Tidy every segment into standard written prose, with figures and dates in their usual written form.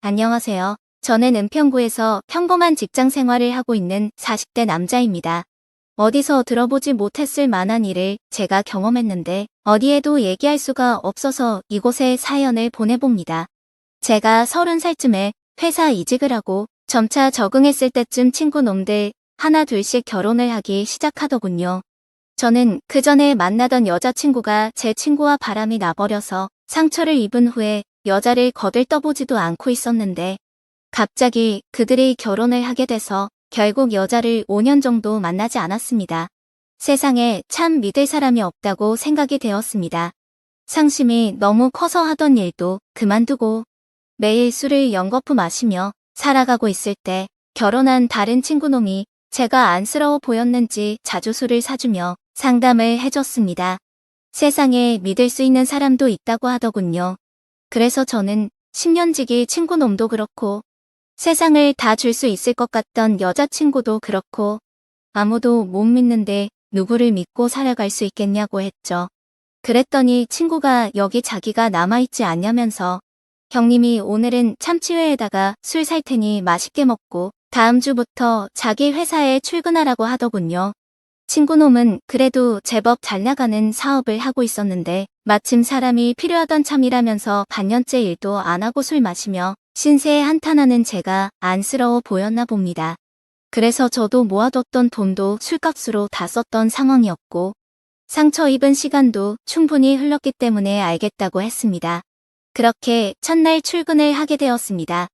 안녕하세요. 저는 은평구에서 평범한 직장 생활을 하고 있는 40대 남자입니다. 어디서 들어보지 못했을 만한 일을 제가 경험했는데 어디에도 얘기할 수가 없어서 이곳에 사연을 보내봅니다. 제가 30살쯤에 회사 이직을 하고 점차 적응했을 때쯤 친구 놈들 하나 둘씩 결혼을 하기 시작하더군요. 저는 그 전에 만나던 여자친구가 제 친구와 바람이 나버려서 상처를 입은 후에 여자를 거들떠보지도 않고 있었는데 갑자기 그들이 결혼을 하게 돼서 결국 여자를 5년 정도 만나지 않았습니다. 세상에 참 믿을 사람이 없다고 생각이 되었습니다. 상심이 너무 커서 하던 일도 그만두고 매일 술을 연거푸 마시며 살아가고 있을 때 결혼한 다른 친구놈이 제가 안쓰러워 보였는지 자주 술을 사주며 상담을 해줬습니다. 세상에 믿을 수 있는 사람도 있다고 하더군요. 그래서 저는 10년지기 친구놈도 그렇고 세상을 다 줄 수 있을 것 같던 여자친구도 그렇고 아무도 못 믿는데 누구를 믿고 살아갈 수 있겠냐고 했죠. 그랬더니 친구가 여기 자기가 남아있지 않냐면서 형님이 오늘은 참치회에다가 술 살 테니 맛있게 먹고 다음 주부터 자기 회사에 출근하라고 하더군요. 친구놈은 그래도 제법 잘 나가는 사업을 하고 있었는데 마침 사람이 필요하던 참이라면서 반년째 일도 안 하고 술 마시며 신세에 한탄하는 제가 안쓰러워 보였나 봅니다. 그래서 저도 모아뒀던 돈도 술값으로 다 썼던 상황이었고 상처 입은 시간도 충분히 흘렀기 때문에 알겠다고 했습니다. 그렇게 첫날 출근을 하게 되었습니다.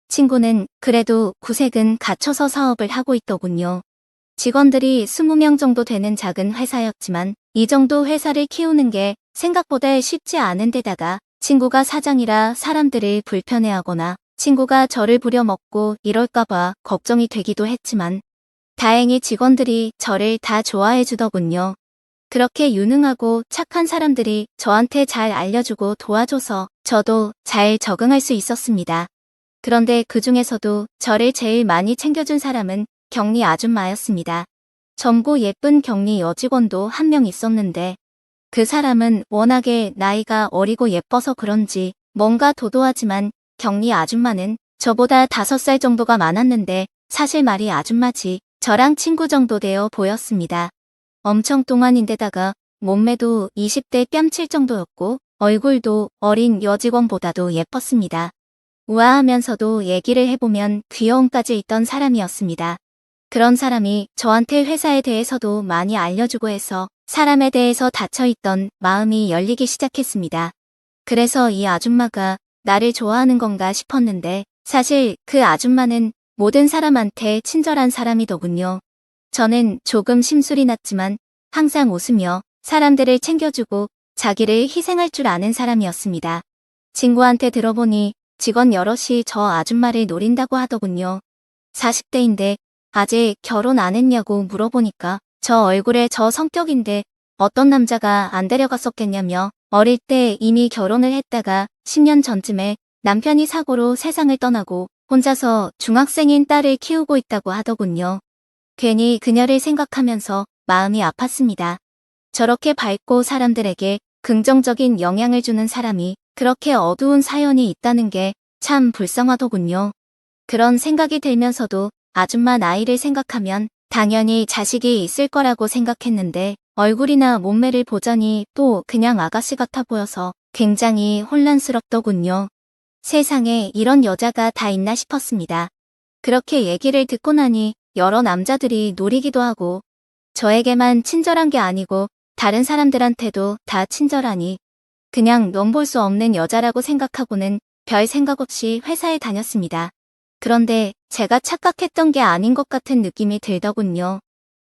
친구는 그래도 구색은 갖춰서 사업을 하고 있더군요. 직원들이 20명 정도 되는 작은 회사였지만 이 정도 회사를 키우는 게 생각보다 쉽지 않은 데다가 친구가 사장이라 사람들을 불편해하거나 친구가 저를 부려먹고 이럴까봐 걱정이 되기도 했지만 다행히 직원들이 저를 다 좋아해 주더군요. 그렇게 유능하고 착한 사람들이 저한테 잘 알려주고 도와줘서 저도 잘 적응할 수 있었습니다. 그런데 그 중에서도 저를 제일 많이 챙겨준 사람은 격리 아줌마였습니다. 젊고 예쁜 격리 여직원도 한 명 있었는데 그 사람은 워낙에 나이가 어리고 예뻐서 그런지 뭔가 도도하지만 격리 아줌마는 저보다 5살 정도가 많았는데 사실 말이 아줌마지 저랑 친구 정도 되어 보였습니다. 엄청 동안인데다가 몸매도 20대 뺨칠 정도였고 얼굴도 어린 여직원보다도 예뻤습니다. 우아하면서도 얘기를 해보면 귀여움까지 있던 사람이었습니다. 그런 사람이 저한테 회사에 대해서도 많이 알려주고 해서 사람에 대해서 닫혀있던 마음이 열리기 시작했습니다. 그래서 이 아줌마가 나를 좋아하는 건가 싶었는데 사실 그 아줌마는 모든 사람한테 친절한 사람이더군요. 저는 조금 심술이 났지만 항상 웃으며 사람들을 챙겨주고 자기를 희생할 줄 아는 사람이었습니다. 친구한테 들어보니 직원 여럿이 저 아줌마를 노린다고 하더군요. 40대인데 아직 결혼 안 했냐고 물어보니까 저 얼굴에 저 성격인데 어떤 남자가 안 데려갔었겠냐며 어릴 때 이미 결혼을 했다가 10년 전쯤에 남편이 사고로 세상을 떠나고 혼자서 중학생인 딸을 키우고 있다고 하더군요. 괜히 그녀를 생각하면서 마음이 아팠습니다. 저렇게 밝고 사람들에게 긍정적인 영향을 주는 사람이 그렇게 어두운 사연이 있다는 게 참 불쌍하더군요. 그런 생각이 들면서도 아줌마 나이를 생각하면 당연히 자식이 있을 거라고 생각했는데 얼굴이나 몸매를 보자니 또 그냥 아가씨 같아 보여서 굉장히 혼란스럽더군요. 세상에 이런 여자가 다 있나 싶었습니다. 그렇게 얘기를 듣고 나니 여러 남자들이 노리기도 하고 저에게만 친절한 게 아니고 다른 사람들한테도 다 친절하니 그냥 넘볼 수 없는 여자라고 생각하고는 별 생각 없이 회사에 다녔습니다. 그런데 제가 착각했던 게 아닌 것 같은 느낌이 들더군요.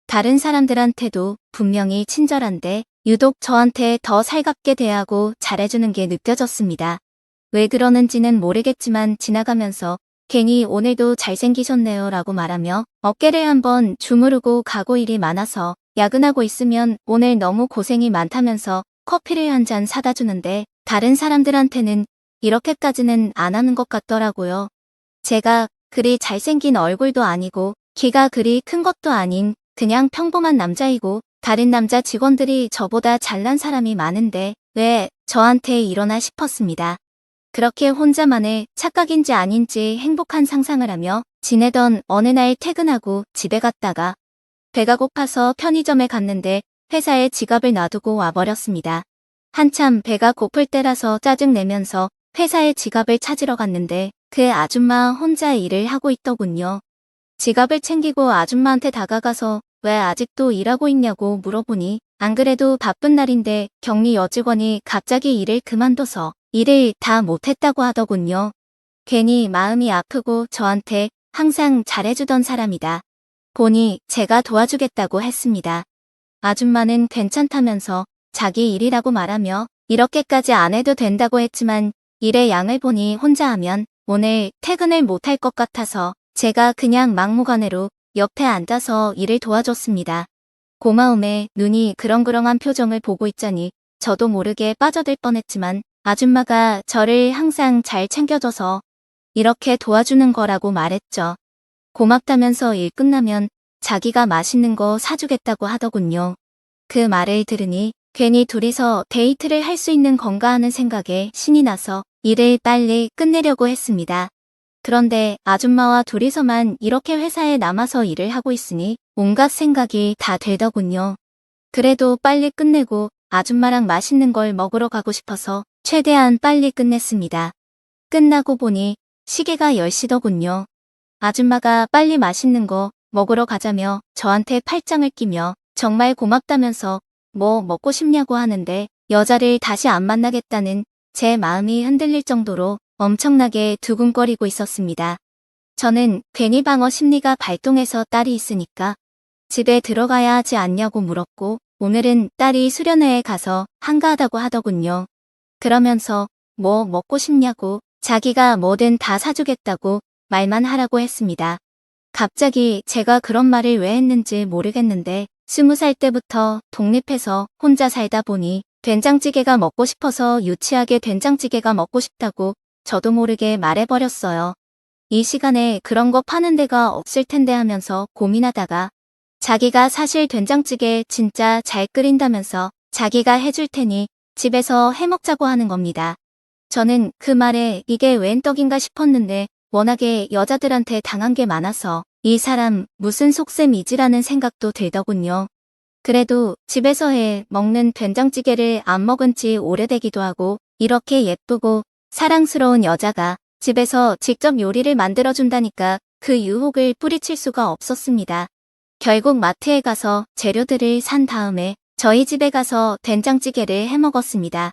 다른 사람들한테도 분명히 친절한데 유독 저한테 더 살갑게 대하고 잘해주는 게 느껴졌습니다. 왜 그러는지는 모르겠지만 지나가면서 괜히 오늘도 잘생기셨네요 라고 말하며 어깨를 한번 주무르고 가고 일이 많아서 야근하고 있으면 오늘 너무 고생이 많다면서 커피를 한 잔 사다 주는데 다른 사람들한테는 이렇게까지는 안 하는 것 같더라고요. 제가 그리 잘생긴 얼굴도 아니고 키가 그리 큰 것도 아닌 그냥 평범한 남자이고 다른 남자 직원들이 저보다 잘난 사람이 많은데 왜 저한테 이러나 싶었습니다. 그렇게 혼자만의 착각인지 아닌지 행복한 상상을 하며 지내던 어느 날 퇴근하고 집에 갔다가 배가 고파서 편의점에 갔는데 회사에 지갑을 놔두고 와버렸습니다. 한참 배가 고플 때라서 짜증내면서 회사에 지갑을 찾으러 갔는데 그 아줌마 혼자 일을 하고 있더군요. 지갑을 챙기고 아줌마한테 다가가서 왜 아직도 일하고 있냐고 물어보니 안 그래도 바쁜 날인데 격리 여직원이 갑자기 일을 그만둬서 일을 다 못했다고 하더군요. 괜히 마음이 아프고 저한테 항상 잘해주던 사람이다 보니 제가 도와주겠다고 했습니다. 아줌마는 괜찮다면서 자기 일이라고 말하며 이렇게까지 안 해도 된다고 했지만 일의 양을 보니 혼자 하면 오늘 퇴근을 못할 것 같아서 제가 그냥 막무가내로 옆에 앉아서 일을 도와줬습니다. 고마움에 눈이 그렁그렁한 표정을 보고 있자니 저도 모르게 빠져들 뻔했지만 아줌마가 저를 항상 잘 챙겨줘서 이렇게 도와주는 거라고 말했죠. 고맙다면서 일 끝나면 자기가 맛있는 거 사주겠다고 하더군요. 그 말을 들으니 괜히 둘이서 데이트를 할 수 있는 건가 하는 생각에 신이 나서 일을 빨리 끝내려고 했습니다. 그런데 아줌마와 둘이서만 이렇게 회사에 남아서 일을 하고 있으니 온갖 생각이 다 들더군요. 그래도 빨리 끝내고 아줌마랑 맛있는 걸 먹으러 가고 싶어서 최대한 빨리 끝냈습니다. 끝나고 보니 시계가 10시더군요. 아줌마가 빨리 맛있는 거 먹으러 가자며 저한테 팔짱을 끼며 정말 고맙다면서 뭐 먹고 싶냐고 하는데 여자를 다시 안 만나겠다는 제 마음이 흔들릴 정도로 엄청나게 두근거리고 있었습니다. 저는 괜히 방어 심리가 발동해서 딸이 있으니까 집에 들어가야 하지 않냐고 물었고 오늘은 딸이 수련회에 가서 한가하다고 하더군요. 그러면서 뭐 먹고 싶냐고 자기가 뭐든 다 사주겠다고 말만 하라고 했습니다. 갑자기 제가 그런 말을 왜 했는지 모르겠는데 20살 때부터 독립해서 혼자 살다 보니 된장찌개가 먹고 싶어서 유치하게 된장찌개가 먹고 싶다고 저도 모르게 말해버렸어요. 이 시간에 그런 거 파는 데가 없을 텐데 하면서 고민하다가 자기가 사실 된장찌개 진짜 잘 끓인다면서 자기가 해줄 테니 집에서 해먹자고 하는 겁니다. 저는 그 말에 이게 웬 떡인가 싶었는데 워낙에 여자들한테 당한 게 많아서 이 사람 무슨 속셈이지라는 생각도 들더군요. 그래도 집에서 해 먹는 된장찌개를 안 먹은 지 오래되기도 하고 이렇게 예쁘고 사랑스러운 여자가 집에서 직접 요리를 만들어준다니까 그 유혹을 뿌리칠 수가 없었습니다. 결국 마트에 가서 재료들을 산 다음에 저희 집에 가서 된장찌개를 해 먹었습니다.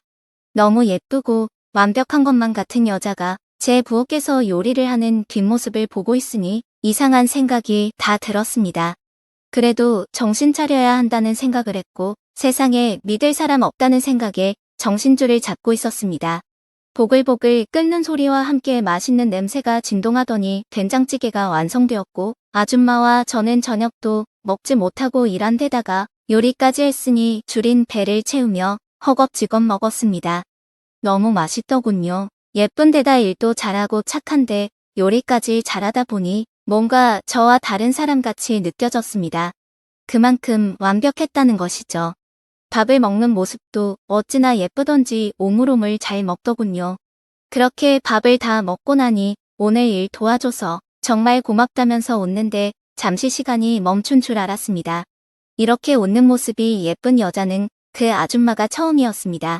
너무 예쁘고 완벽한 것만 같은 여자가 제 부엌에서 요리를 하는 뒷모습을 보고 있으니 이상한 생각이 다 들었습니다. 그래도 정신 차려야 한다는 생각을 했고 세상에 믿을 사람 없다는 생각에 정신줄을 잡고 있었습니다. 보글보글 끓는 소리와 함께 맛있는 냄새가 진동하더니 된장찌개가 완성되었고 아줌마와 저는 저녁도 먹지 못하고 일한 데다가 요리까지 했으니 줄인 배를 채우며 허겁지겁 먹었습니다. 너무 맛있더군요. 예쁜 데다 일도 잘하고 착한데 요리까지 잘하다 보니 뭔가 저와 다른 사람같이 느껴졌습니다. 그만큼 완벽했다는 것이죠. 밥을 먹는 모습도 어찌나 예쁘던지 오물오물 잘 먹더군요. 그렇게 밥을 다 먹고 나니 오늘 일 도와줘서 정말 고맙다면서 웃는데 잠시 시간이 멈춘 줄 알았습니다. 이렇게 웃는 모습이 예쁜 여자는 그 아줌마가 처음이었습니다.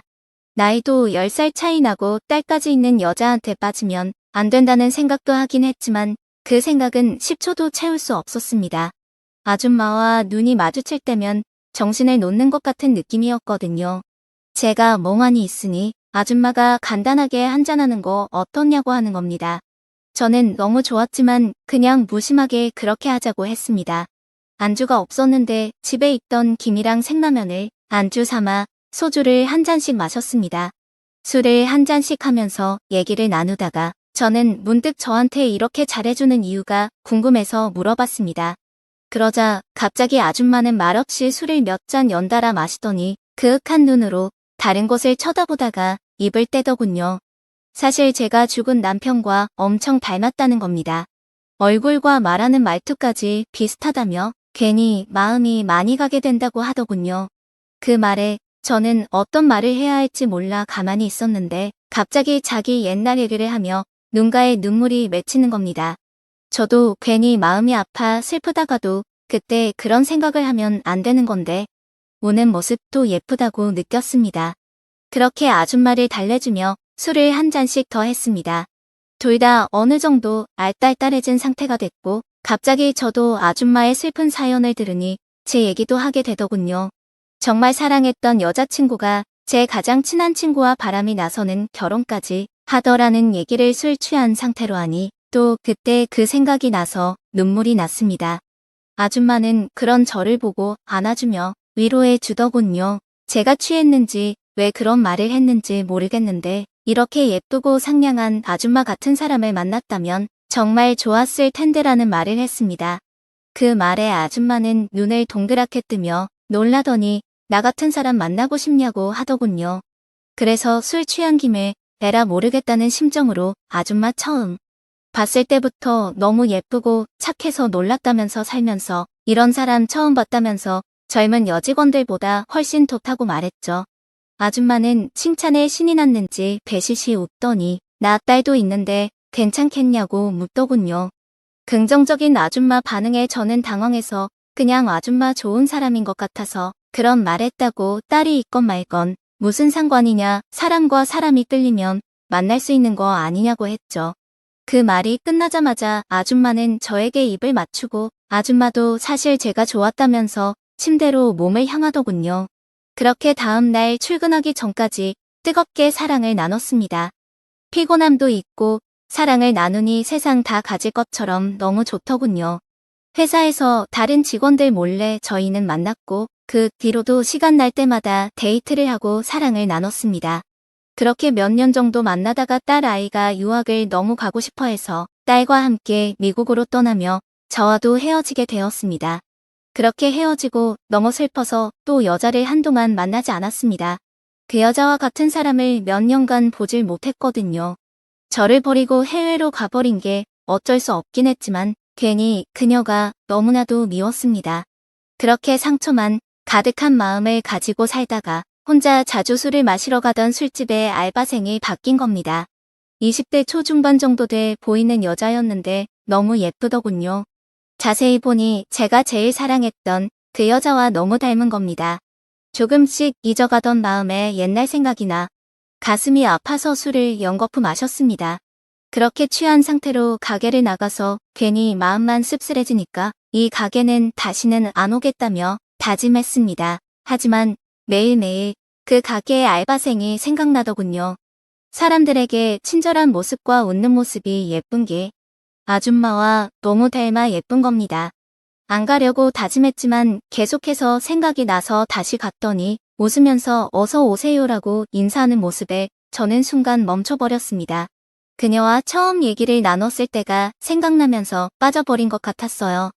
나이도 10살 차이 나고 딸까지 있는 여자한테 빠지면 안 된다는 생각도 하긴 했지만 그 생각은 10초도 채울 수 없었습니다. 아줌마와 눈이 마주칠 때면 정신을 놓는 것 같은 느낌이었거든요. 제가 멍하니 있으니 아줌마가 간단하게 한잔하는 거 어떻냐고 하는 겁니다. 저는 너무 좋았지만 그냥 무심하게 그렇게 하자고 했습니다. 안주가 없었는데 집에 있던 김이랑 생라면을 안주 삼아 소주를 한 잔씩 마셨습니다. 술을 한 잔씩 하면서 얘기를 나누다가 저는 문득 저한테 이렇게 잘해주는 이유가 궁금해서 물어봤습니다. 그러자 갑자기 아줌마는 말없이 술을 몇 잔 연달아 마시더니 그윽한 눈으로 다른 곳을 쳐다보다가 입을 떼더군요. 사실 제가 죽은 남편과 엄청 닮았다는 겁니다. 얼굴과 말하는 말투까지 비슷하다며 괜히 마음이 많이 가게 된다고 하더군요. 그 말에 저는 어떤 말을 해야 할지 몰라 가만히 있었는데 갑자기 자기 옛날 얘기를 하며 눈가에 눈물이 맺히는 겁니다. 저도 괜히 마음이 아파 슬프다가도 그때 그런 생각을 하면 안 되는 건데 우는 모습도 예쁘다고 느꼈습니다. 그렇게 아줌마를 달래주며 술을 한 잔씩 더 했습니다. 둘 다 어느 정도 알딸딸해진 상태가 됐고 갑자기 저도 아줌마의 슬픈 사연을 들으니 제 얘기도 하게 되더군요. 정말 사랑했던 여자친구가 제 가장 친한 친구와 바람이 나서는 결혼까지 하더라는 얘기를 술 취한 상태로 하니 또 그때 그 생각이 나서 눈물이 났습니다. 아줌마는 그런 저를 보고 안아주며 위로해 주더군요. 제가 취했는지 왜 그런 말을 했는지 모르겠는데 이렇게 예쁘고 상냥한 아줌마 같은 사람을 만났다면 정말 좋았을 텐데라는 말을 했습니다. 그 말에 아줌마는 눈을 동그랗게 뜨며 놀라더니 나 같은 사람 만나고 싶냐고 하더군요. 그래서 술 취한 김에 에라 모르겠다는 심정으로 아줌마 처음 봤을 때부터 너무 예쁘고 착해서 놀랐다면서 살면서 이런 사람 처음 봤다면서 젊은 여직원들보다 훨씬 좋다고 말했죠. 아줌마는 칭찬에 신이 났는지 배시시 웃더니 나 딸도 있는데 괜찮겠냐고 묻더군요. 긍정적인 아줌마 반응에 저는 당황해서 그냥 아줌마 좋은 사람인 것 같아서 그런 말했다고 딸이 있건 말건 무슨 상관이냐 사람과 사람이 끌리면 만날 수 있는 거 아니냐고 했죠. 그 말이 끝나자마자 아줌마는 저에게 입을 맞추고 아줌마도 사실 제가 좋았다면서 침대로 몸을 향하더군요. 그렇게 다음 날 출근하기 전까지 뜨겁게 사랑을 나눴습니다. 피곤함도 있고 사랑을 나누니 세상 다 가질 것처럼 너무 좋더군요. 회사에서 다른 직원들 몰래 저희는 만났고 그 뒤로도 시간 날 때마다 데이트를 하고 사랑을 나눴습니다. 그렇게 몇 년 정도 만나다가 딸 아이가 유학을 너무 가고 싶어 해서 딸과 함께 미국으로 떠나며 저와도 헤어지게 되었습니다. 그렇게 헤어지고 너무 슬퍼서 또 여자를 한동안 만나지 않았습니다. 그 여자와 같은 사람을 몇 년간 보질 못했거든요. 저를 버리고 해외로 가버린 게 어쩔 수 없긴 했지만 괜히 그녀가 너무나도 미웠습니다. 그렇게 상처만 가득한 마음을 가지고 살다가 혼자 자주 술을 마시러 가던 술집의 알바생이 바뀐 겁니다. 20대 초중반 정도 돼 보이는 여자였는데 너무 예쁘더군요. 자세히 보니 제가 제일 사랑했던 그 여자와 너무 닮은 겁니다. 조금씩 잊어가던 마음에 옛날 생각이 나 가슴이 아파서 술을 연거푸 마셨습니다. 그렇게 취한 상태로 가게를 나가서 괜히 마음만 씁쓸해지니까 이 가게는 다시는 안 오겠다며 다짐했습니다. 하지만 매일매일 그 가게의 알바생이 생각나더군요. 사람들에게 친절한 모습과 웃는 모습이 예쁜 게 아줌마와 너무 닮아 예쁜 겁니다. 안 가려고 다짐했지만 계속해서 생각이 나서 다시 갔더니 웃으면서 어서 오세요라고 인사하는 모습에 저는 순간 멈춰버렸습니다. 그녀와 처음 얘기를 나눴을 때가 생각나면서 빠져버린 것 같았어요.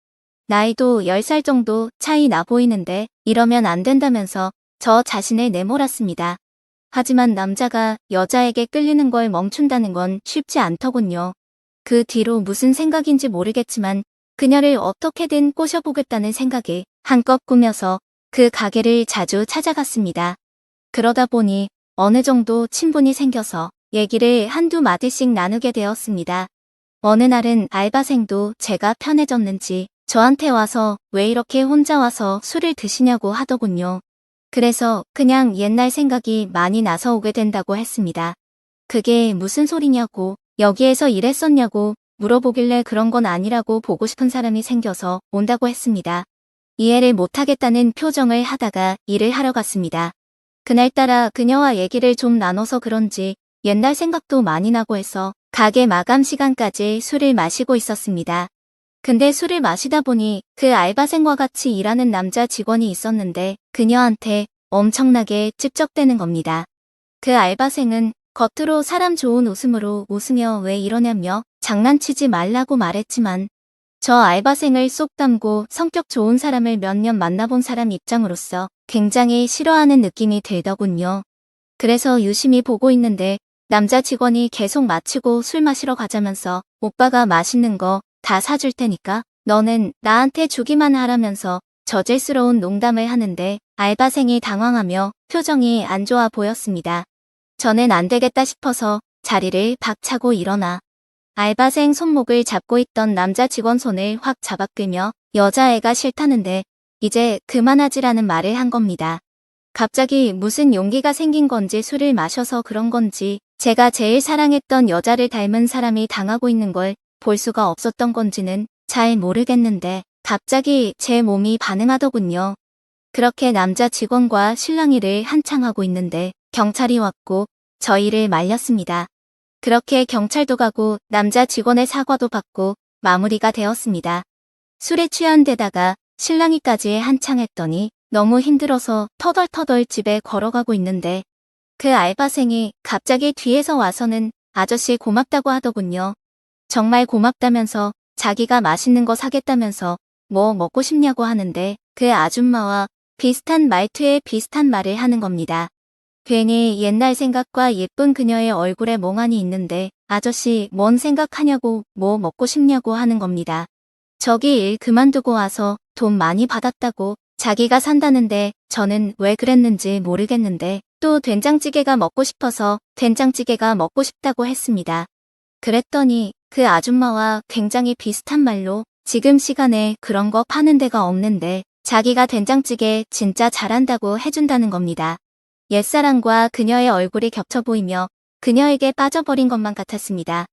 나이도 10살 정도 차이 나 보이는데 이러면 안 된다면서 저 자신을 내몰았습니다. 하지만 남자가 여자에게 끌리는 걸 멈춘다는 건 쉽지 않더군요. 그 뒤로 무슨 생각인지 모르겠지만 그녀를 어떻게든 꼬셔보겠다는 생각에 한껏 꾸며서 그 가게를 자주 찾아갔습니다. 그러다 보니 어느 정도 친분이 생겨서 얘기를 한두 마디씩 나누게 되었습니다. 어느 날은 알바생도 제가 편해졌는지 저한테 와서 왜 이렇게 혼자 와서 술을 드시냐고 하더군요. 그래서 그냥 옛날 생각이 많이 나서 오게 된다고 했습니다. 그게 무슨 소리냐고 여기에서 일했었냐고 물어보길래 그런 건 아니라고 보고 싶은 사람이 생겨서 온다고 했습니다. 이해를 못하겠다는 표정을 하다가 일을 하러 갔습니다. 그날따라 그녀와 얘기를 좀 나눠서 그런지 옛날 생각도 많이 나고 해서 가게 마감 시간까지 술을 마시고 있었습니다. 근데 술을 마시다 보니 그 알바생과 같이 일하는 남자 직원이 있었는데 그녀한테 엄청나게 찝적대는 겁니다. 그 알바생은 겉으로 사람 좋은 웃음으로 웃으며 왜 이러냐며 장난치지 말라고 말했지만 저 알바생을 쏙 담고 성격 좋은 사람을 몇 년 만나본 사람 입장으로서 굉장히 싫어하는 느낌이 들더군요. 그래서 유심히 보고 있는데 남자 직원이 계속 마치고 술 마시러 가자면서 오빠가 맛있는 거 다 사줄 테니까 너는 나한테 주기만 하라면서 저질스러운 농담을 하는데 알바생이 당황하며 표정이 안 좋아 보였습니다. 저는 안 되겠다 싶어서 자리를 박차고 일어나 알바생 손목을 잡고 있던 남자 직원 손을 확 잡아 끌며 여자애가 싫다는데 이제 그만하지라는 말을 한 겁니다. 갑자기 무슨 용기가 생긴 건지 술을 마셔서 그런 건지 제가 제일 사랑했던 여자를 닮은 사람이 당하고 있는 걸 볼 수가 없었던 건지는 잘 모르겠는데 갑자기 제 몸이 반응하더군요. 그렇게 남자 직원과 실랑이를 한창 하고 있는데 경찰이 왔고 저희를 말렸습니다. 그렇게 경찰도 가고 남자 직원의 사과도 받고 마무리가 되었습니다. 술에 취한 데다가 실랑이까지 한창 했더니 너무 힘들어서 터덜터덜 집에 걸어가고 있는데 그 알바생이 갑자기 뒤에서 와서는 아저씨 고맙다고 하더군요. 정말 고맙다면서 자기가 맛있는 거 사겠다면서 뭐 먹고 싶냐고 하는데 그 아줌마와 비슷한 말투에 비슷한 말을 하는 겁니다. 괜히 옛날 생각과 예쁜 그녀의 얼굴에 멍하니 있는데 아저씨 뭔 생각하냐고 뭐 먹고 싶냐고 하는 겁니다. 저기 일 그만두고 와서 돈 많이 받았다고 자기가 산다는데 저는 왜 그랬는지 모르겠는데 또 된장찌개가 먹고 싶어서 된장찌개가 먹고 싶다고 했습니다. 그랬더니 그 아줌마와 굉장히 비슷한 말로 지금 시간에 그런 거 파는 데가 없는데 자기가 된장찌개 진짜 잘한다고 해준다는 겁니다. 옛사랑과 그녀의 얼굴이 겹쳐 보이며 그녀에게 빠져버린 것만 같았습니다.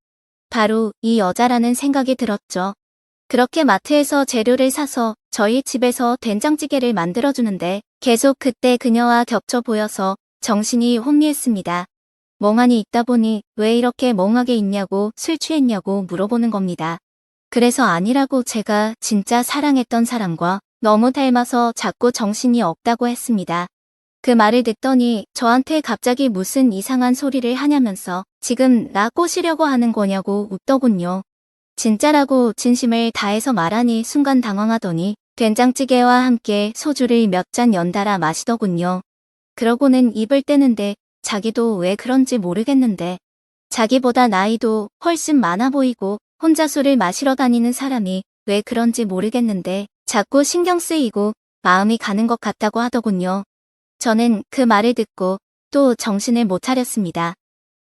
바로 이 여자라는 생각이 들었죠. 그렇게 마트에서 재료를 사서 저희 집에서 된장찌개를 만들어주는데 계속 그때 그녀와 겹쳐 보여서 정신이 혼미했습니다. 멍하니 있다 보니 왜 이렇게 멍하게 있냐고 술 취했냐고 물어보는 겁니다. 그래서 아니라고 제가 진짜 사랑했던 사람과 너무 닮아서 자꾸 정신이 없다고 했습니다. 그 말을 듣더니 저한테 갑자기 무슨 이상한 소리를 하냐면서 지금 나 꼬시려고 하는 거냐고 웃더군요. 진짜라고 진심을 다해서 말하니 순간 당황하더니 된장찌개와 함께 소주를 몇 잔 연달아 마시더군요. 그러고는 입을 떼는데 자기도 왜 그런지 모르겠는데 자기보다 나이도 훨씬 많아 보이고 혼자 술을 마시러 다니는 사람이 왜 그런지 모르겠는데 자꾸 신경 쓰이고 마음이 가는 것 같다고 하더군요. 저는 그 말을 듣고 또 정신을 못 차렸습니다.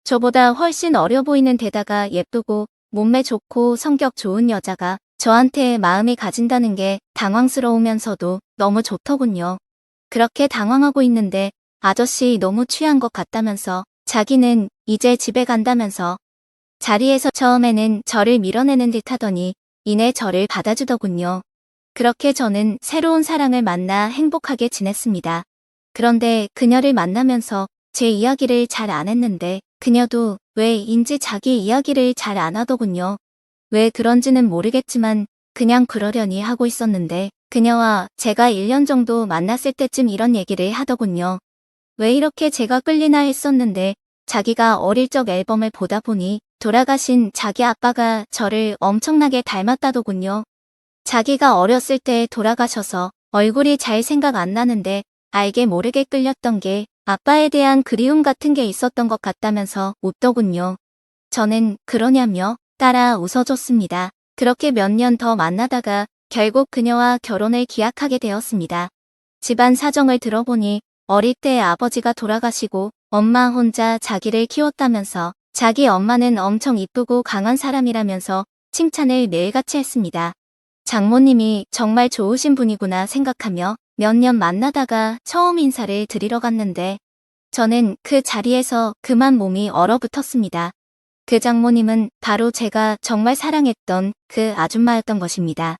저보다 훨씬 어려 보이는 데다가 예쁘고 몸매 좋고 성격 좋은 여자가 저한테 마음이 가진다는 게 당황스러우면서도 너무 좋더군요. 그렇게 당황하고 있는데 아저씨 너무 취한 것 같다면서 자기는 이제 집에 간다면서 자리에서 처음에는 저를 밀어내는 듯 하더니 이내 저를 받아주더군요. 그렇게 저는 새로운 사랑을 만나 행복하게 지냈습니다. 그런데 그녀를 만나면서 제 이야기를 잘 안 했는데 그녀도 왜인지 자기 이야기를 잘 안 하더군요. 왜 그런지는 모르겠지만 그냥 그러려니 하고 있었는데 그녀와 제가 1년 정도 만났을 때쯤 이런 얘기를 하더군요. 왜 이렇게 제가 끌리나 했었는데 자기가 어릴 적 앨범을 보다 보니 돌아가신 자기 아빠가 저를 엄청나게 닮았다더군요. 자기가 어렸을 때 돌아가셔서 얼굴이 잘 생각 안 나는데 알게 모르게 끌렸던 게 아빠에 대한 그리움 같은 게 있었던 것 같다면서 웃더군요. 저는 그러냐며 따라 웃어줬습니다. 그렇게 몇 년 더 만나다가 결국 그녀와 결혼을 기약하게 되었습니다. 집안 사정을 들어보니 어릴 때 아버지가 돌아가시고 엄마 혼자 자기를 키웠다면서 자기 엄마는 엄청 이쁘고 강한 사람이라면서 칭찬을 매일같이 했습니다. 장모님이 정말 좋으신 분이구나 생각하며 몇 년 만나다가 처음 인사를 드리러 갔는데 저는 그 자리에서 그만 몸이 얼어붙었습니다. 그 장모님은 바로 제가 정말 사랑했던 그 아줌마였던 것입니다.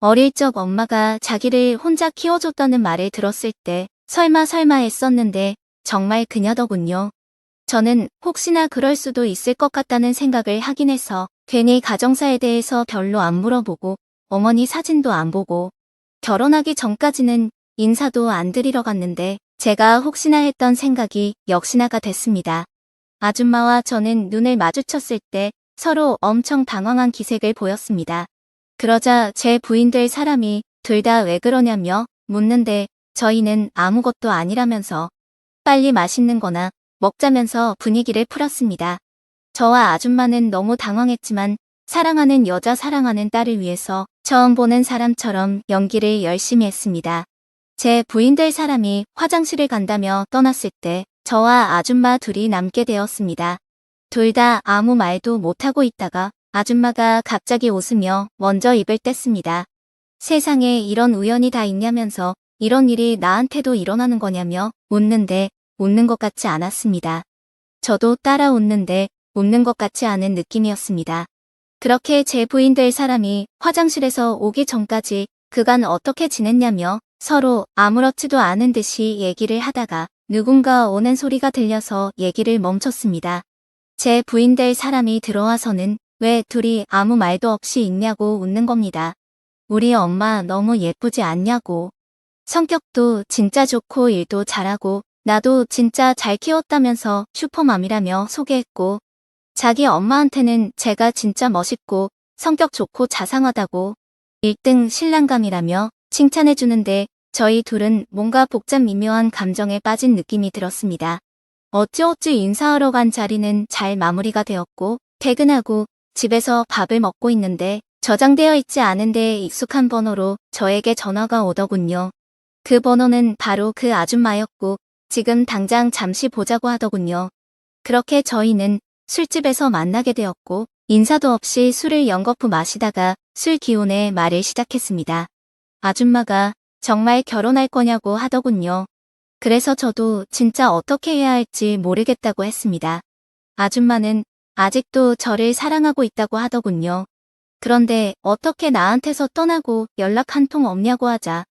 어릴 적 엄마가 자기를 혼자 키워줬다는 말을 들었을 때 설마 했었는데 정말 그녀더군요. 저는 혹시나 그럴 수도 있을 것 같다는 생각을 하긴 해서 괜히 가정사에 대해서 별로 안 물어보고 어머니 사진도 안 보고 결혼하기 전까지는 인사도 안 드리러 갔는데 제가 혹시나 했던 생각이 역시나가 됐습니다. 아줌마와 저는 눈을 마주쳤을 때 서로 엄청 당황한 기색을 보였습니다. 그러자 제 부인들 사람이 둘 다 왜 그러냐며 묻는데 저희는 아무것도 아니라면서 빨리 맛있는 거나 먹자면서 분위기를 풀었습니다. 저와 아줌마는 너무 당황했지만 사랑하는 여자 사랑하는 딸을 위해서 처음 보는 사람처럼 연기를 열심히 했습니다. 제 부인 될 사람이 화장실을 간다며 떠났을 때 저와 아줌마 둘이 남게 되었습니다. 둘 다 아무 말도 못하고 있다가 아줌마가 갑자기 웃으며 먼저 입을 뗐습니다. 세상에 이런 우연이 다 있냐면서 이런 일이 나한테도 일어나는 거냐며 웃는데 웃는 것 같지 않았습니다. 저도 따라 웃는데 웃는 것 같지 않은 느낌이었습니다. 그렇게 제 부인 될 사람이 화장실에서 오기 전까지 그간 어떻게 지냈냐며 서로 아무렇지도 않은 듯이 얘기를 하다가 누군가 오는 소리가 들려서 얘기를 멈췄습니다. 제 부인 될 사람이 들어와서는 왜 둘이 아무 말도 없이 있냐고 웃는 겁니다. 우리 엄마 너무 예쁘지 않냐고. 성격도 진짜 좋고 일도 잘하고 나도 진짜 잘 키웠다면서 슈퍼맘이라며 소개했고 자기 엄마한테는 제가 진짜 멋있고 성격 좋고 자상하다고 1등 신랑감이라며 칭찬해주는데 저희 둘은 뭔가 복잡 미묘한 감정에 빠진 느낌이 들었습니다. 어찌어찌 인사하러 간 자리는 잘 마무리가 되었고 퇴근하고 집에서 밥을 먹고 있는데 저장되어 있지 않은데 익숙한 번호로 저에게 전화가 오더군요. 그 번호는 바로 그 아줌마였고 지금 당장 잠시 보자고 하더군요. 그렇게 저희는 술집에서 만나게 되었고 인사도 없이 술을 연거푸 마시다가 술 기운에 말을 시작했습니다. 아줌마가 정말 결혼할 거냐고 하더군요. 그래서 저도 진짜 어떻게 해야 할지 모르겠다고 했습니다. 아줌마는 아직도 저를 사랑하고 있다고 하더군요. 그런데 어떻게 나한테서 떠나고 연락 한 통 없냐고 하자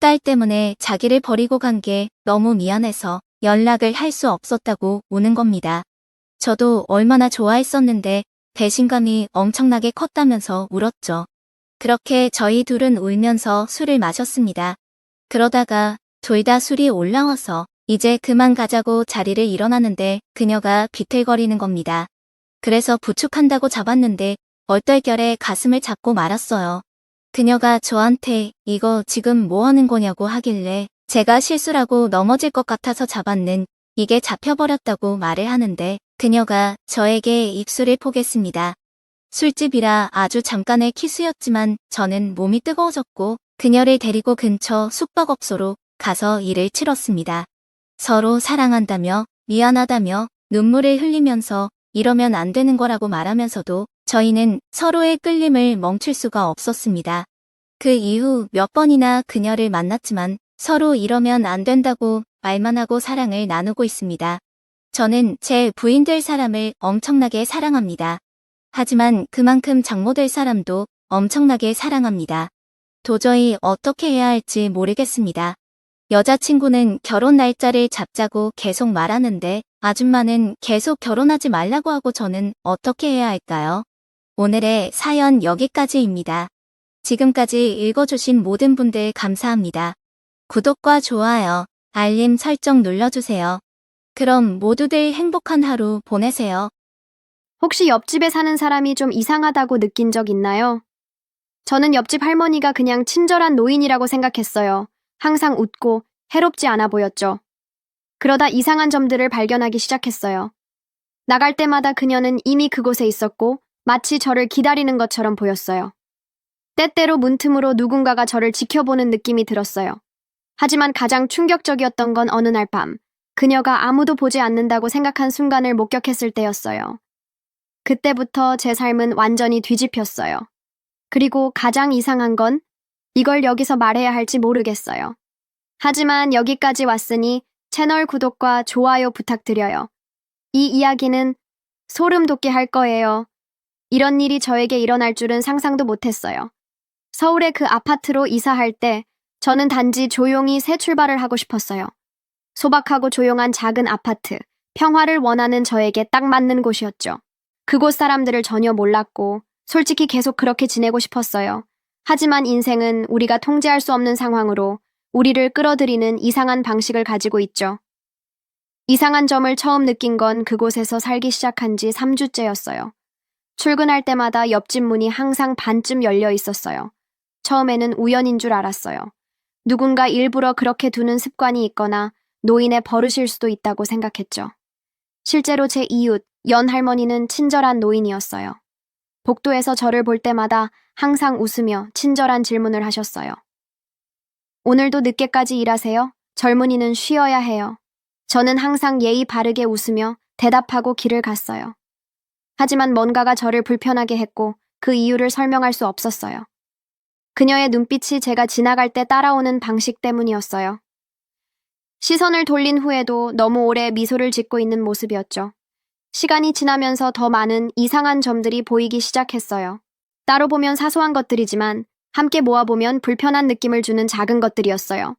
딸 때문에 자기를 버리고 간 게 너무 미안해서 연락을 할 수 없었다고 우는 겁니다. 저도 얼마나 좋아했었는데 배신감이 엄청나게 컸다면서 울었죠. 그렇게 저희 둘은 울면서 술을 마셨습니다. 그러다가 둘 다 술이 올라와서 이제 그만 가자고 자리를 일어나는데 그녀가 비틀거리는 겁니다. 그래서 부축한다고 잡았는데 얼떨결에 가슴을 잡고 말았어요. 그녀가 저한테 이거 지금 뭐 하는 거냐고 하길래 제가 실수라고 넘어질 것 같아서 잡았는 이게 잡혀버렸다고 말을 하는데 그녀가 저에게 입술을 포겠습니다. 술집이라 아주 잠깐의 키스였지만 저는 몸이 뜨거워졌고 그녀를 데리고 근처 숙박업소로 가서 일을 치렀습니다. 서로 사랑한다며 미안하다며 눈물을 흘리면서 이러면 안 되는 거라고 말하면서도 저희는 서로의 끌림을 멈출 수가 없었습니다. 그 이후 몇 번이나 그녀를 만났지만 서로 이러면 안 된다고 말만 하고 사랑을 나누고 있습니다. 저는 제 부인 될 사람을 엄청나게 사랑합니다. 하지만 그만큼 장모 될 사람도 엄청나게 사랑합니다. 도저히 어떻게 해야 할지 모르겠습니다. 여자친구는 결혼 날짜를 잡자고 계속 말하는데 아줌마는 계속 결혼하지 말라고 하고 저는 어떻게 해야 할까요? 오늘의 사연 여기까지입니다. 지금까지 읽어주신 모든 분들 감사합니다. 구독과 좋아요, 알림 설정 눌러주세요. 그럼 모두들 행복한 하루 보내세요. 혹시 옆집에 사는 사람이 좀 이상하다고 느낀 적 있나요? 저는 옆집 할머니가 그냥 친절한 노인이라고 생각했어요. 항상 웃고 해롭지 않아 보였죠. 그러다 이상한 점들을 발견하기 시작했어요. 나갈 때마다 그녀는 이미 그곳에 있었고 마치 저를 기다리는 것처럼 보였어요. 때때로 문틈으로 누군가가 저를 지켜보는 느낌이 들었어요. 하지만 가장 충격적이었던 건 어느 날 밤, 그녀가 아무도 보지 않는다고 생각한 순간을 목격했을 때였어요. 그때부터 제 삶은 완전히 뒤집혔어요. 그리고 가장 이상한 건 이걸 여기서 말해야 할지 모르겠어요. 하지만 여기까지 왔으니 채널 구독과 좋아요 부탁드려요. 이 이야기는 소름 돋게 할 거예요. 이런 일이 저에게 일어날 줄은 상상도 못했어요. 서울의 그 아파트로 이사할 때 저는 단지 조용히 새 출발을 하고 싶었어요. 소박하고 조용한 작은 아파트, 평화를 원하는 저에게 딱 맞는 곳이었죠. 그곳 사람들을 전혀 몰랐고 솔직히 계속 그렇게 지내고 싶었어요. 하지만 인생은 우리가 통제할 수 없는 상황으로 우리를 끌어들이는 이상한 방식을 가지고 있죠. 이상한 점을 처음 느낀 건 그곳에서 살기 시작한 지 3주째였어요. 출근할 때마다 옆집 문이 항상 반쯤 열려 있었어요. 처음에는 우연인 줄 알았어요. 누군가 일부러 그렇게 두는 습관이 있거나 노인의 버릇일 수도 있다고 생각했죠. 실제로 제 이웃, 연 할머니는 친절한 노인이었어요. 복도에서 저를 볼 때마다 항상 웃으며 친절한 질문을 하셨어요. 오늘도 늦게까지 일하세요? 젊은이는 쉬어야 해요. 저는 항상 예의 바르게 웃으며 대답하고 길을 갔어요. 하지만 뭔가가 저를 불편하게 했고 그 이유를 설명할 수 없었어요. 그녀의 눈빛이 제가 지나갈 때 따라오는 방식 때문이었어요. 시선을 돌린 후에도 너무 오래 미소를 짓고 있는 모습이었죠. 시간이 지나면서 더 많은 이상한 점들이 보이기 시작했어요. 따로 보면 사소한 것들이지만 함께 모아보면 불편한 느낌을 주는 작은 것들이었어요.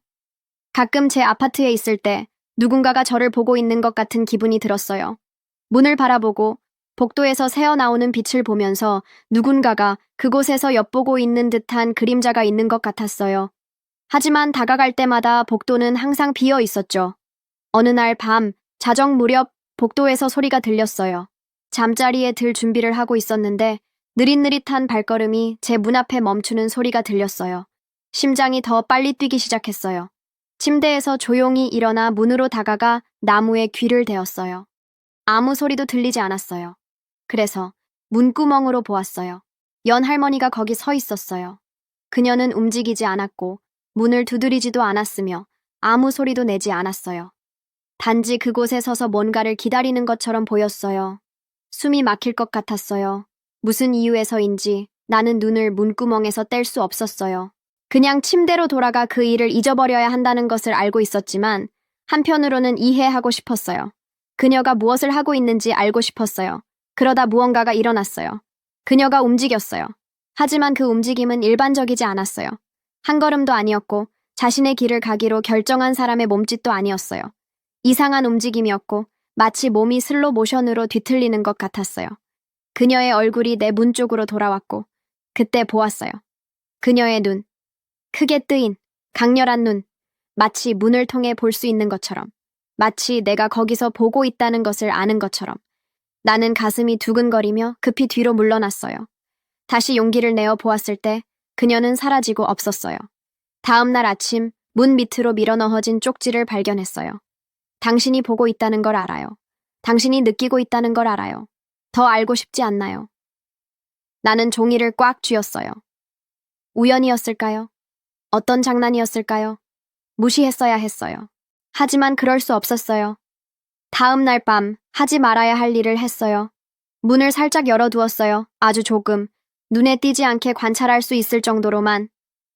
가끔 제 아파트에 있을 때 누군가가 저를 보고 있는 것 같은 기분이 들었어요. 문을 바라보고 복도에서 새어나오는 빛을 보면서 누군가가 그곳에서 엿보고 있는 듯한 그림자가 있는 것 같았어요. 하지만 다가갈 때마다 복도는 항상 비어 있었죠. 어느 날 밤, 자정 무렵 복도에서 소리가 들렸어요. 잠자리에 들 준비를 하고 있었는데 느릿느릿한 발걸음이 제 문 앞에 멈추는 소리가 들렸어요. 심장이 더 빨리 뛰기 시작했어요. 침대에서 조용히 일어나 문으로 다가가 나무에 귀를 대었어요. 아무 소리도 들리지 않았어요. 그래서 문구멍으로 보았어요. 연 할머니가 거기 서 있었어요. 그녀는 움직이지 않았고 문을 두드리지도 않았으며 아무 소리도 내지 않았어요. 단지 그곳에 서서 뭔가를 기다리는 것처럼 보였어요. 숨이 막힐 것 같았어요. 무슨 이유에서인지 나는 눈을 문구멍에서 뗄 수 없었어요. 그냥 침대로 돌아가 그 일을 잊어버려야 한다는 것을 알고 있었지만 한편으로는 이해하고 싶었어요. 그녀가 무엇을 하고 있는지 알고 싶었어요. 그러다 무언가가 일어났어요. 그녀가 움직였어요. 하지만 그 움직임은 일반적이지 않았어요. 한 걸음도 아니었고 자신의 길을 가기로 결정한 사람의 몸짓도 아니었어요. 이상한 움직임이었고 마치 몸이 슬로 모션으로 뒤틀리는 것 같았어요. 그녀의 얼굴이 내 문 쪽으로 돌아왔고 그때 보았어요. 그녀의 눈. 크게 뜨인 강렬한 눈. 마치 문을 통해 볼 수 있는 것처럼. 마치 내가 거기서 보고 있다는 것을 아는 것처럼. 나는 가슴이 두근거리며 급히 뒤로 물러났어요. 다시 용기를 내어 보았을 때 그녀는 사라지고 없었어요. 다음 날 아침 문 밑으로 밀어넣어진 쪽지를 발견했어요. 당신이 보고 있다는 걸 알아요. 당신이 느끼고 있다는 걸 알아요. 더 알고 싶지 않나요? 나는 종이를 꽉 쥐었어요. 우연이었을까요? 어떤 장난이었을까요? 무시했어야 했어요. 하지만 그럴 수 없었어요. 다음 날 밤 하지 말아야 할 일을 했어요. 문을 살짝 열어두었어요. 아주 조금. 눈에 띄지 않게 관찰할 수 있을 정도로만.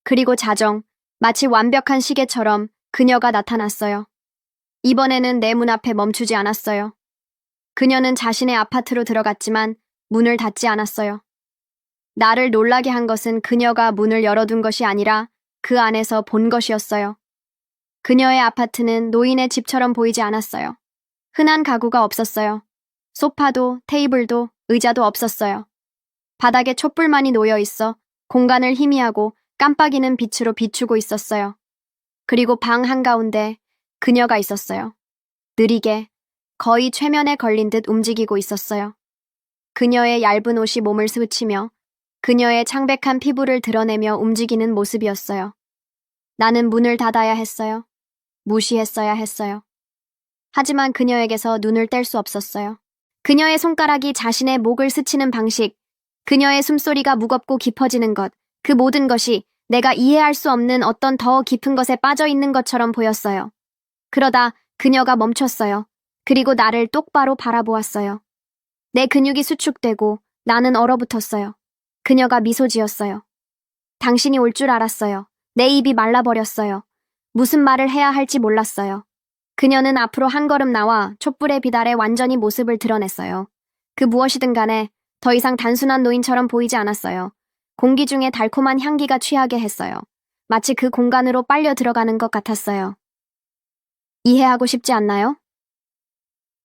그리고 자정, 마치 완벽한 시계처럼 그녀가 나타났어요. 이번에는 내 문 앞에 멈추지 않았어요. 그녀는 자신의 아파트로 들어갔지만 문을 닫지 않았어요. 나를 놀라게 한 것은 그녀가 문을 열어둔 것이 아니라 그 안에서 본 것이었어요. 그녀의 아파트는 노인의 집처럼 보이지 않았어요. 흔한 가구가 없었어요. 소파도 테이블도 의자도 없었어요. 바닥에 촛불만이 놓여 있어 공간을 희미하고 깜빡이는 빛으로 비추고 있었어요. 그리고 방 한가운데 그녀가 있었어요. 느리게, 거의 최면에 걸린 듯 움직이고 있었어요. 그녀의 얇은 옷이 몸을 스치며 그녀의 창백한 피부를 드러내며 움직이는 모습이었어요. 나는 문을 닫아야 했어요. 무시했어야 했어요. 하지만 그녀에게서 눈을 뗄 수 없었어요. 그녀의 손가락이 자신의 목을 스치는 방식, 그녀의 숨소리가 무겁고 깊어지는 것, 그 모든 것이 내가 이해할 수 없는 어떤 더 깊은 것에 빠져 있는 것처럼 보였어요. 그러다 그녀가 멈췄어요. 그리고 나를 똑바로 바라보았어요. 내 근육이 수축되고 나는 얼어붙었어요. 그녀가 미소 지었어요. 당신이 올 줄 알았어요. 내 입이 말라버렸어요. 무슨 말을 해야 할지 몰랐어요. 그녀는 앞으로 한 걸음 나와 촛불의 빛 아래 완전히 모습을 드러냈어요. 그 무엇이든 간에 더 이상 단순한 노인처럼 보이지 않았어요. 공기 중에 달콤한 향기가 취하게 했어요. 마치 그 공간으로 빨려 들어가는 것 같았어요. 이해하고 싶지 않나요?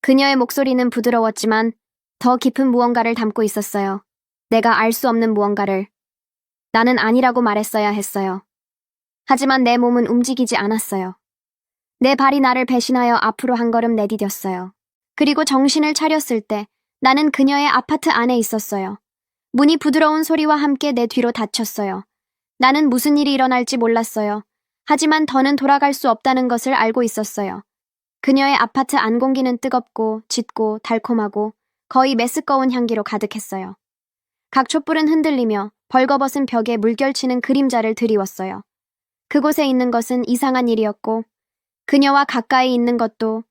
그녀의 목소리는 부드러웠지만 더 깊은 무언가를 담고 있었어요. 내가 알 수 없는 무언가를. 나는 아니라고 말했어야 했어요. 하지만 내 몸은 움직이지 않았어요. 내 발이 나를 배신하여 앞으로 한 걸음 내디뎠어요. 그리고 정신을 차렸을 때 나는 그녀의 아파트 안에 있었어요. 문이 부드러운 소리와 함께 내 뒤로 닫혔어요. 나는 무슨 일이 일어날지 몰랐어요. 하지만 더는 돌아갈 수 없다는 것을 알고 있었어요. 그녀의 아파트 안 공기는 뜨겁고 짙고 달콤하고 거의 메스꺼운 향기로 가득했어요. 각 촛불은 흔들리며 벌거벗은 벽에 물결치는 그림자를 드리웠어요. 그곳에 있는 것은 이상한 일이었고, 그녀와 가까이 있는 것도,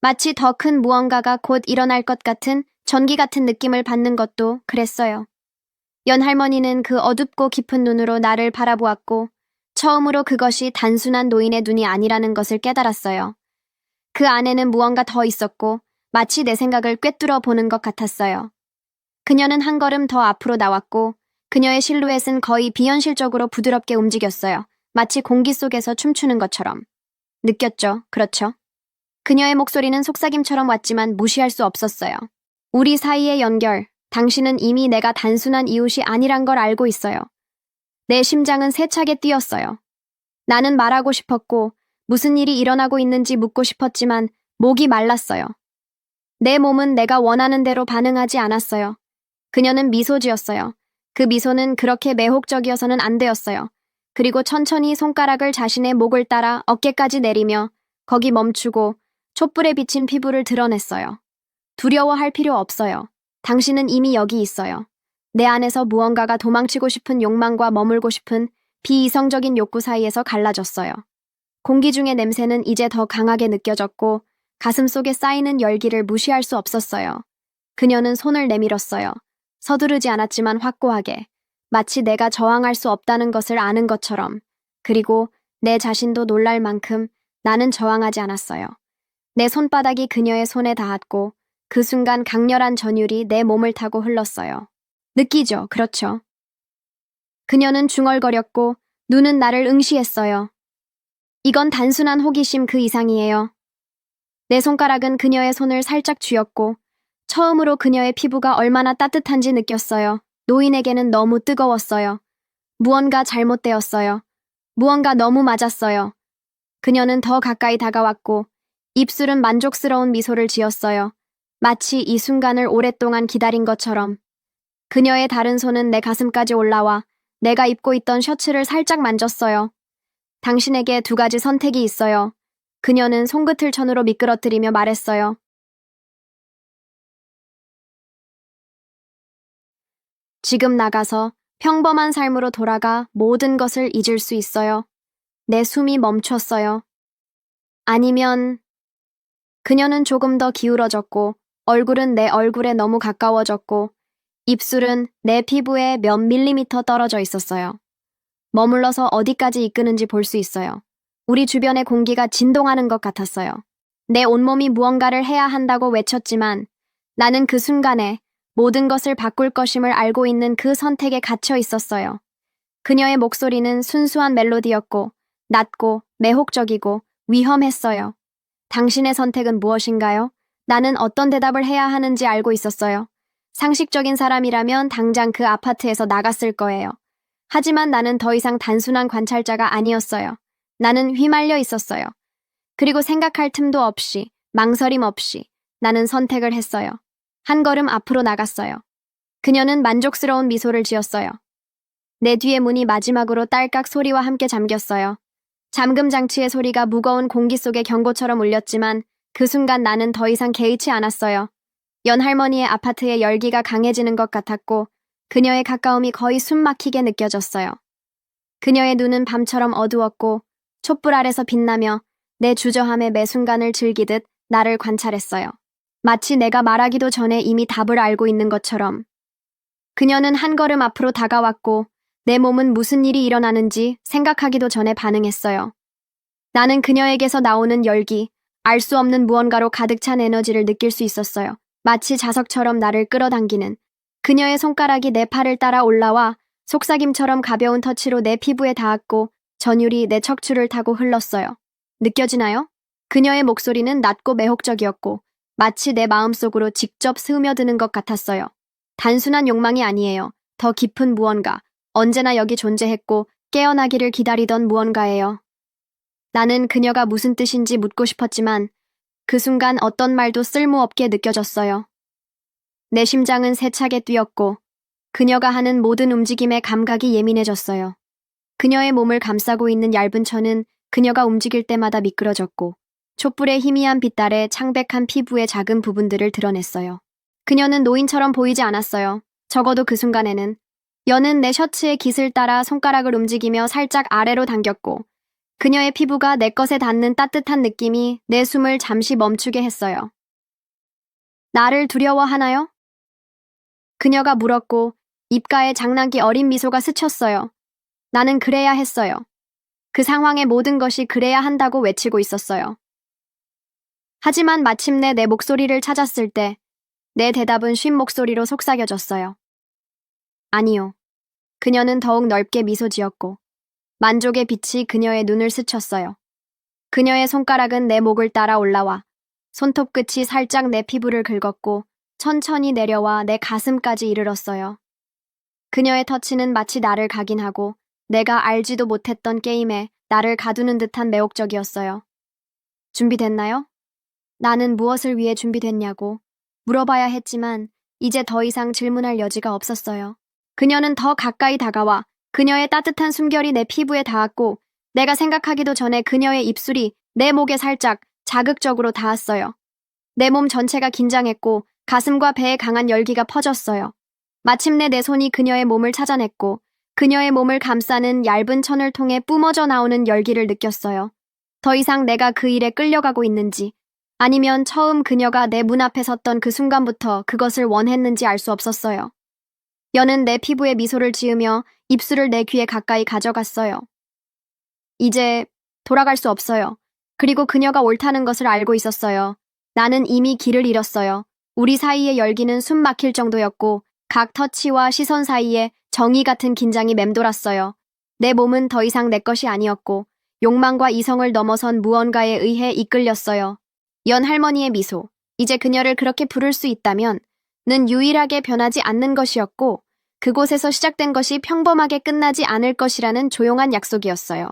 마치 더 큰 무언가가 곧 일어날 것 같은 전기 같은 느낌을 받는 것도 그랬어요. 연할머니는 그 어둡고 깊은 눈으로 나를 바라보았고, 처음으로 그것이 단순한 노인의 눈이 아니라는 것을 깨달았어요. 그 안에는 무언가 더 있었고, 마치 내 생각을 꿰뚫어 보는 것 같았어요. 그녀는 한 걸음 더 앞으로 나왔고, 그녀의 실루엣은 거의 비현실적으로 부드럽게 움직였어요. 마치 공기 속에서 춤추는 것처럼. 느꼈죠? 그렇죠? 그녀의 목소리는 속삭임처럼 왔지만 무시할 수 없었어요. 우리 사이의 연결, 당신은 이미 내가 단순한 이웃이 아니란 걸 알고 있어요. 내 심장은 세차게 뛰었어요. 나는 말하고 싶었고, 무슨 일이 일어나고 있는지 묻고 싶었지만, 목이 말랐어요. 내 몸은 내가 원하는 대로 반응하지 않았어요. 그녀는 미소 지었어요. 그 미소는 그렇게 매혹적이어서는 안 되었어요. 그리고 천천히 손가락을 자신의 목을 따라 어깨까지 내리며 거기 멈추고 촛불에 비친 피부를 드러냈어요. 두려워할 필요 없어요. 당신은 이미 여기 있어요. 내 안에서 무언가가 도망치고 싶은 욕망과 머물고 싶은 비이성적인 욕구 사이에서 갈라졌어요. 공기 중의 냄새는 이제 더 강하게 느껴졌고 가슴 속에 쌓이는 열기를 무시할 수 없었어요. 그녀는 손을 내밀었어요. 서두르지 않았지만 확고하게. 마치 내가 저항할 수 없다는 것을 아는 것처럼. 그리고 내 자신도 놀랄 만큼 나는 저항하지 않았어요. 내 손바닥이 그녀의 손에 닿았고 그 순간 강렬한 전율이 내 몸을 타고 흘렀어요. 느끼죠? 그렇죠. 그녀는 중얼거렸고 눈은 나를 응시했어요. 이건 단순한 호기심 그 이상이에요. 내 손가락은 그녀의 손을 살짝 쥐었고 처음으로 그녀의 피부가 얼마나 따뜻한지 느꼈어요. 노인에게는 너무 뜨거웠어요. 무언가 잘못되었어요. 무언가 너무 맞았어요. 그녀는 더 가까이 다가왔고 입술은 만족스러운 미소를 지었어요. 마치 이 순간을 오랫동안 기다린 것처럼. 그녀의 다른 손은 내 가슴까지 올라와 내가 입고 있던 셔츠를 살짝 만졌어요. 당신에게 두 가지 선택이 있어요. 그녀는 손끝을 천으로 미끄러뜨리며 말했어요. 지금 나가서 평범한 삶으로 돌아가 모든 것을 잊을 수 있어요. 내 숨이 멈췄어요. 아니면 그녀는 조금 더 기울어졌고 얼굴은 내 얼굴에 너무 가까워졌고 입술은 내 피부에 몇 밀리미터 떨어져 있었어요. 머물러서 어디까지 이끄는지 볼 수 있어요. 우리 주변의 공기가 진동하는 것 같았어요. 내 온몸이 무언가를 해야 한다고 외쳤지만 나는 그 순간에 모든 것을 바꿀 것임을 알고 있는 그 선택에 갇혀 있었어요. 그녀의 목소리는 순수한 멜로디였고 낮고 매혹적이고 위험했어요. 당신의 선택은 무엇인가요? 나는 어떤 대답을 해야 하는지 알고 있었어요. 상식적인 사람이라면 당장 그 아파트에서 나갔을 거예요. 하지만 나는 더 이상 단순한 관찰자가 아니었어요. 나는 휘말려 있었어요. 그리고 생각할 틈도 없이, 망설임 없이 나는 선택을 했어요. 한 걸음 앞으로 나갔어요. 그녀는 만족스러운 미소를 지었어요. 내 뒤에 문이 마지막으로 딸깍 소리와 함께 잠겼어요. 잠금 장치의 소리가 무거운 공기 속에 경고처럼 울렸지만 그 순간 나는 더 이상 개의치 않았어요. 연할머니의 아파트의 열기가 강해지는 것 같았고 그녀의 가까움이 거의 숨막히게 느껴졌어요. 그녀의 눈은 밤처럼 어두웠고 촛불 아래서 빛나며 내 주저함의 매 순간을 즐기듯 나를 관찰했어요. 마치 내가 말하기도 전에 이미 답을 알고 있는 것처럼. 그녀는 한 걸음 앞으로 다가왔고 내 몸은 무슨 일이 일어나는지 생각하기도 전에 반응했어요. 나는 그녀에게서 나오는 열기, 알 수 없는 무언가로 가득 찬 에너지를 느낄 수 있었어요. 마치 자석처럼 나를 끌어당기는. 그녀의 손가락이 내 팔을 따라 올라와 속삭임처럼 가벼운 터치로 내 피부에 닿았고 전율이 내 척추를 타고 흘렀어요. 느껴지나요? 그녀의 목소리는 낮고 매혹적이었고 마치 내 마음속으로 직접 스며드는 것 같았어요. 단순한 욕망이 아니에요. 더 깊은 무언가, 언제나 여기 존재했고 깨어나기를 기다리던 무언가예요. 나는 그녀가 무슨 뜻인지 묻고 싶었지만 그 순간 어떤 말도 쓸모없게 느껴졌어요. 내 심장은 세차게 뛰었고 그녀가 하는 모든 움직임에 감각이 예민해졌어요. 그녀의 몸을 감싸고 있는 얇은 천은 그녀가 움직일 때마다 미끄러졌고 촛불의 희미한 빛 아래 창백한 피부의 작은 부분들을 드러냈어요. 그녀는 노인처럼 보이지 않았어요. 적어도 그 순간에는. 여는 내 셔츠의 깃을 따라 손가락을 움직이며 살짝 아래로 당겼고 그녀의 피부가 내 것에 닿는 따뜻한 느낌이 내 숨을 잠시 멈추게 했어요. 나를 두려워하나요? 그녀가 물었고 입가에 장난기 어린 미소가 스쳤어요. 나는 그래야 했어요. 그 상황의 모든 것이 그래야 한다고 외치고 있었어요. 하지만 마침내 내 목소리를 찾았을 때 내 대답은 쉰 목소리로 속삭여졌어요. 아니요. 그녀는 더욱 넓게 미소 지었고 만족의 빛이 그녀의 눈을 스쳤어요. 그녀의 손가락은 내 목을 따라 올라와 손톱 끝이 살짝 내 피부를 긁었고 천천히 내려와 내 가슴까지 이르렀어요. 그녀의 터치는 마치 나를 각인하고 내가 알지도 못했던 게임에 나를 가두는 듯한 매혹적이었어요. 준비됐나요? 나는 무엇을 위해 준비됐냐고 물어봐야 했지만 이제 더 이상 질문할 여지가 없었어요. 그녀는 더 가까이 다가와 그녀의 따뜻한 숨결이 내 피부에 닿았고 내가 생각하기도 전에 그녀의 입술이 내 목에 살짝 자극적으로 닿았어요. 내 몸 전체가 긴장했고 가슴과 배에 강한 열기가 퍼졌어요. 마침내 내 손이 그녀의 몸을 찾아냈고 그녀의 몸을 감싸는 얇은 천을 통해 뿜어져 나오는 열기를 느꼈어요. 더 이상 내가 그 일에 끌려가고 있는지 아니면 처음 그녀가 내 문 앞에 섰던 그 순간부터 그것을 원했는지 알 수 없었어요. 여는 내 피부에 미소를 지으며 입술을 내 귀에 가까이 가져갔어요. 이제 돌아갈 수 없어요. 그리고 그녀가 옳다는 것을 알고 있었어요. 나는 이미 길을 잃었어요. 우리 사이의 열기는 숨 막힐 정도였고 각 터치와 시선 사이에 정의 같은 긴장이 맴돌았어요. 내 몸은 더 이상 내 것이 아니었고 욕망과 이성을 넘어선 무언가에 의해 이끌렸어요. 연 할머니의 미소. 이제 그녀를 그렇게 부를 수 있다면 는 유일하게 변하지 않는 것이었고 그곳에서 시작된 것이 평범하게 끝나지 않을 것이라는 조용한 약속이었어요.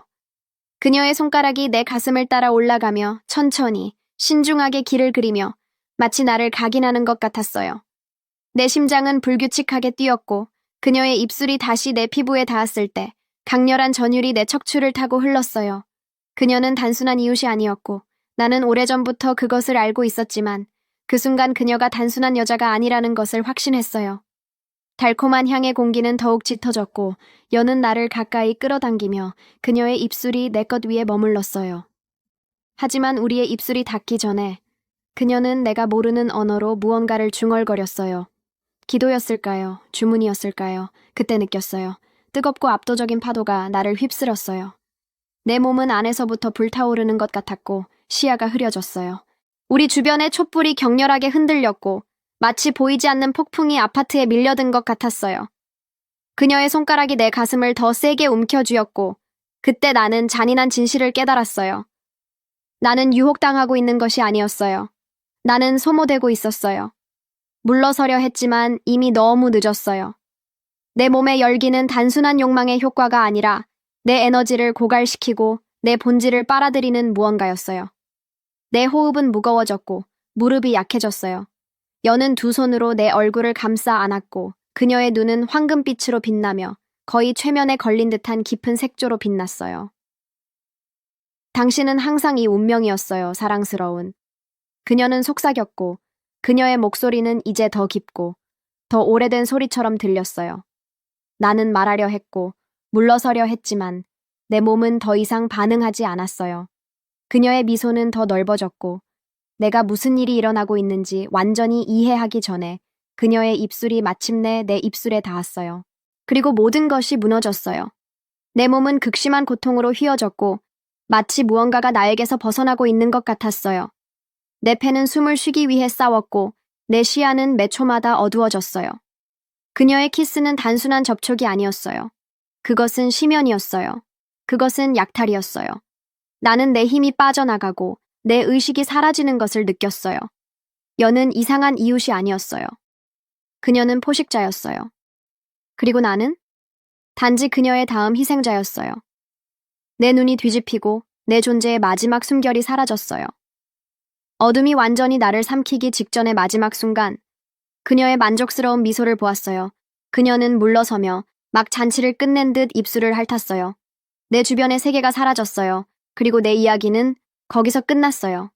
그녀의 손가락이 내 가슴을 따라 올라가며 천천히 신중하게 길을 그리며 마치 나를 각인하는 것 같았어요. 내 심장은 불규칙하게 뛰었고 그녀의 입술이 다시 내 피부에 닿았을 때 강렬한 전율이 내 척추를 타고 흘렀어요. 그녀는 단순한 이웃이 아니었고 나는 오래전부터 그것을 알고 있었지만 그 순간 그녀가 단순한 여자가 아니라는 것을 확신했어요. 달콤한 향의 공기는 더욱 짙어졌고 여는 나를 가까이 끌어당기며 그녀의 입술이 내 것 위에 머물렀어요. 하지만 우리의 입술이 닿기 전에 그녀는 내가 모르는 언어로 무언가를 중얼거렸어요. 기도였을까요? 주문이었을까요? 그때 느꼈어요. 뜨겁고 압도적인 파도가 나를 휩쓸었어요. 내 몸은 안에서부터 불타오르는 것 같았고 시야가 흐려졌어요. 우리 주변의 촛불이 격렬하게 흔들렸고 마치 보이지 않는 폭풍이 아파트에 밀려든 것 같았어요. 그녀의 손가락이 내 가슴을 더 세게 움켜쥐었고 그때 나는 잔인한 진실을 깨달았어요. 나는 유혹당하고 있는 것이 아니었어요. 나는 소모되고 있었어요. 물러서려 했지만 이미 너무 늦었어요. 내 몸의 열기는 단순한 욕망의 효과가 아니라 내 에너지를 고갈시키고 내 본질을 빨아들이는 무언가였어요. 내 호흡은 무거워졌고 무릎이 약해졌어요. 여는 두 손으로 내 얼굴을 감싸 안았고 그녀의 눈은 황금빛으로 빛나며 거의 최면에 걸린 듯한 깊은 색조로 빛났어요. 당신은 항상 이 운명이었어요, 사랑스러운. 그녀는 속삭였고 그녀의 목소리는 이제 더 깊고 더 오래된 소리처럼 들렸어요. 나는 말하려 했고 물러서려 했지만 내 몸은 더 이상 반응하지 않았어요. 그녀의 미소는 더 넓어졌고 내가 무슨 일이 일어나고 있는지 완전히 이해하기 전에 그녀의 입술이 마침내 내 입술에 닿았어요. 그리고 모든 것이 무너졌어요. 내 몸은 극심한 고통으로 휘어졌고 마치 무언가가 나에게서 벗어나고 있는 것 같았어요. 내 폐는 숨을 쉬기 위해 싸웠고 내 시야는 매 초마다 어두워졌어요. 그녀의 키스는 단순한 접촉이 아니었어요. 그것은 심연이었어요. 그것은 약탈이었어요. 나는 내 힘이 빠져나가고 내 의식이 사라지는 것을 느꼈어요. 여는 이상한 이웃이 아니었어요. 그녀는 포식자였어요. 그리고 나는 단지 그녀의 다음 희생자였어요. 내 눈이 뒤집히고 내 존재의 마지막 숨결이 사라졌어요. 어둠이 완전히 나를 삼키기 직전의 마지막 순간, 그녀의 만족스러운 미소를 보았어요. 그녀는 물러서며 막 잔치를 끝낸 듯 입술을 핥았어요. 내 주변의 세계가 사라졌어요. 그리고 내 이야기는 거기서 끝났어요.